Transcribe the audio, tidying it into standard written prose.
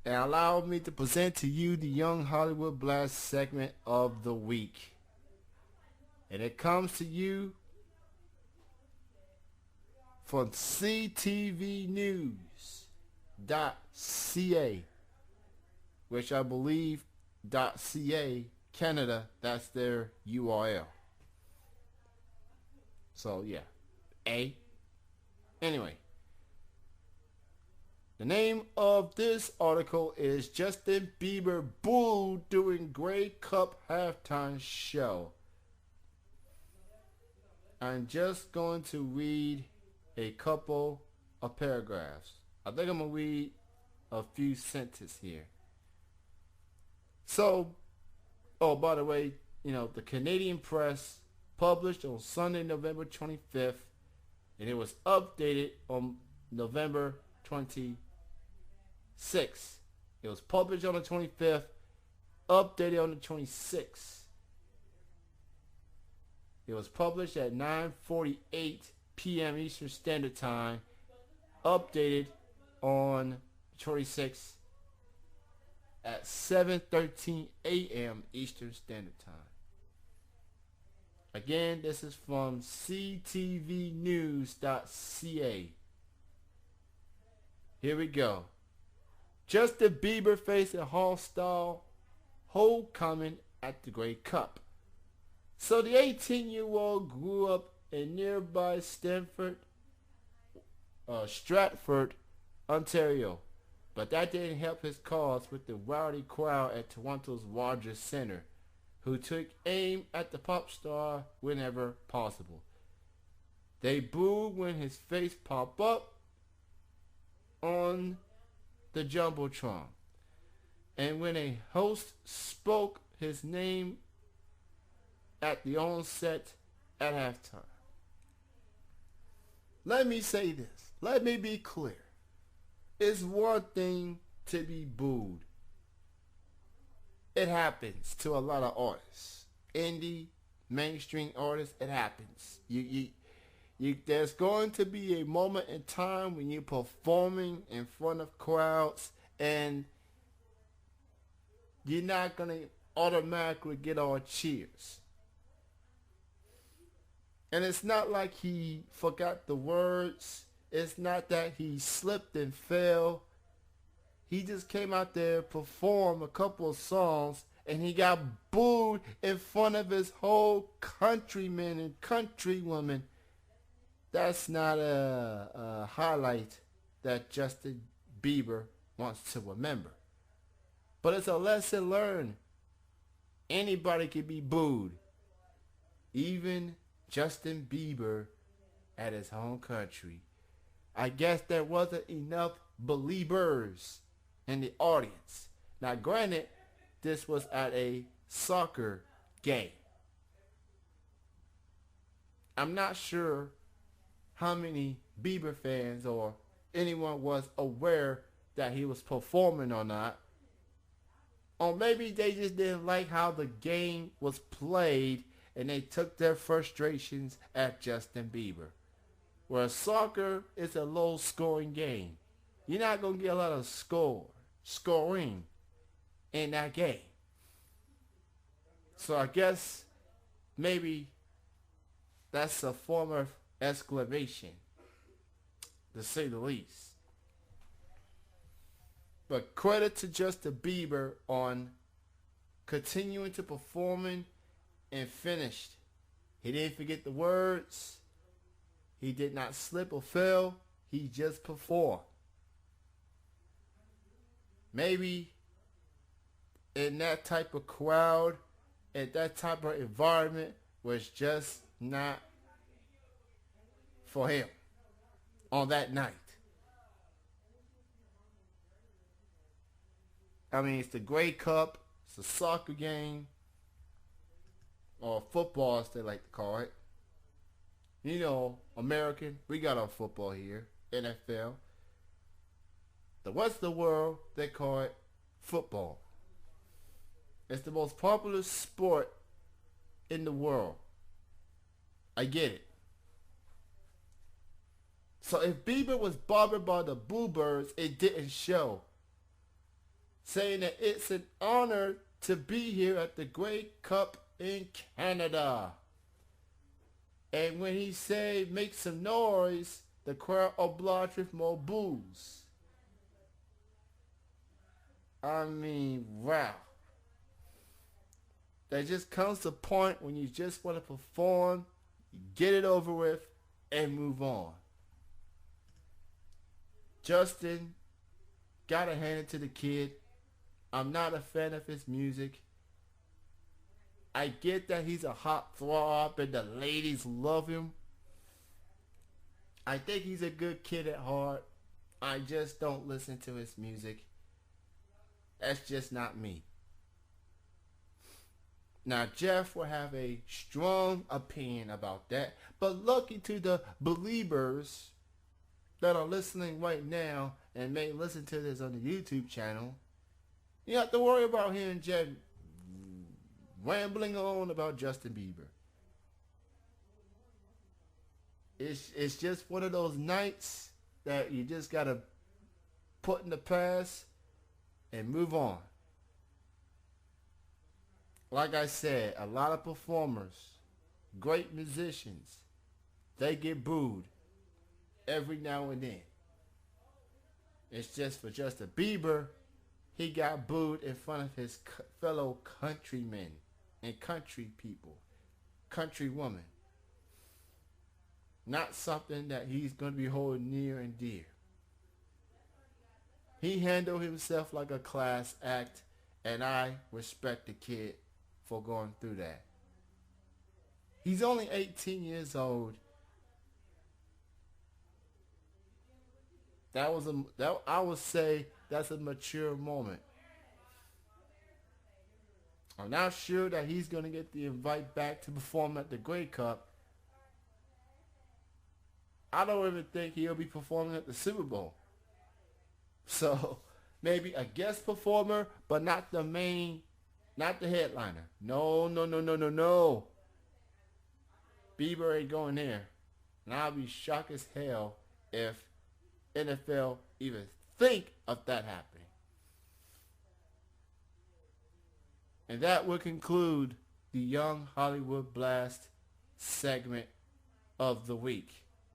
and allow me to present to you the Younge Hollywood Blast segment of the week. And it comes to you from ctvnews.ca, which I believe .ca Canada, that's their URL. So yeah, anyway, the name of this article is Justin Bieber booed during Grey Cup halftime show. I'm just going to read a couple of paragraphs. I think I'm going to read a few sentences here. So, by the way, the Canadian press published on Sunday, November 25th, and it was updated on November 26th. It was published on the 25th, updated on the 26th. It was published at 9:48 p.m. Eastern Standard Time, updated on the 26th at 7:13 a.m. Eastern Standard Time. Again, this is from ctvnews.ca. Here we go. Justin Bieber faced a hostile homecoming at the Grey Cup. So the 18-year-old grew up in nearby Stratford, Ontario. But that didn't help his cause with the rowdy crowd at Toronto's Rogers Centre, who took aim at the pop star whenever possible. They booed when his face popped up on the Jumbotron, and when a host spoke his name at the onset at halftime. Let me say this. Let me be clear. It's one thing to be booed. It happens to a lot of artists. Indie, mainstream artists, it happens. There's going to be a moment in time when you're performing in front of crowds and you're not going to automatically get all cheers. And it's not like he forgot the words. It's not that he slipped and fell. He just came out there, performed a couple of songs, and he got booed in front of his whole countrymen and countrywomen. That's not a highlight that Justin Bieber wants to remember. But it's a lesson learned. Anybody can be booed. Even Justin Bieber at his home country. I guess there wasn't enough believers in the audience. Now granted, this was at a soccer game. I'm not sure how many Bieber fans or anyone was aware that he was performing or not. Or maybe they just didn't like how the game was played and they took their frustrations at Justin Bieber. Whereas soccer is a low-scoring game. You're not going to get a lot of scoring in that game. So I guess maybe that's a form of exclamation, to say the least. But credit to Justin Bieber on continuing to performing and finished. He didn't forget the words. He did not slip or fail. He just performed. Maybe in that type of crowd, in that type of environment, was just not for him on that night. I mean, it's the Grey Cup. It's a soccer game. Or football, as they like to call it. American, we got our football here. NFL. The rest of the world, they call it football. It's the most popular sport in the world. I get it. So if Bieber was bothered by the Boo Birds, it didn't show. saying that it's an honor to be here at the Grey Cup in Canada. And when he say make some noise, the crowd obliged with more boos. I mean, wow. There just comes a point when you just want to perform, you get it over with, and move on. Justin, gotta hand it to the kid. I'm not a fan of his music. I get that he's a hot throb and the ladies love him. I think he's a good kid at heart. I just don't listen to his music. That's just not me. Now, Jeff will have a strong opinion about that. But lucky to the believers that are listening right now and may listen to this on the YouTube channel, you don't have to worry about hearing Jeff rambling on about Justin Bieber. It's just one of those nights that you just got to put in the past and move on. Like I said, a lot of performers, great musicians, they get booed every now and then. It's just for Justin Bieber, he got booed in front of his fellow countrymen and country people, country women. Not something that he's going to be holding near and dear. He handled himself like a class act, and I respect the kid for going through that. He's only 18 years old. I would say that's a mature moment. I'm not sure that he's going to get the invite back to perform at the Grey Cup. I don't even think he'll be performing at the Super Bowl. So maybe a guest performer, but not the main, not the headliner. No. Bieber ain't going there. And I'll be shocked as hell if NFL even think of that happening. And that will conclude the Younge Hollywood Blast segment of the week.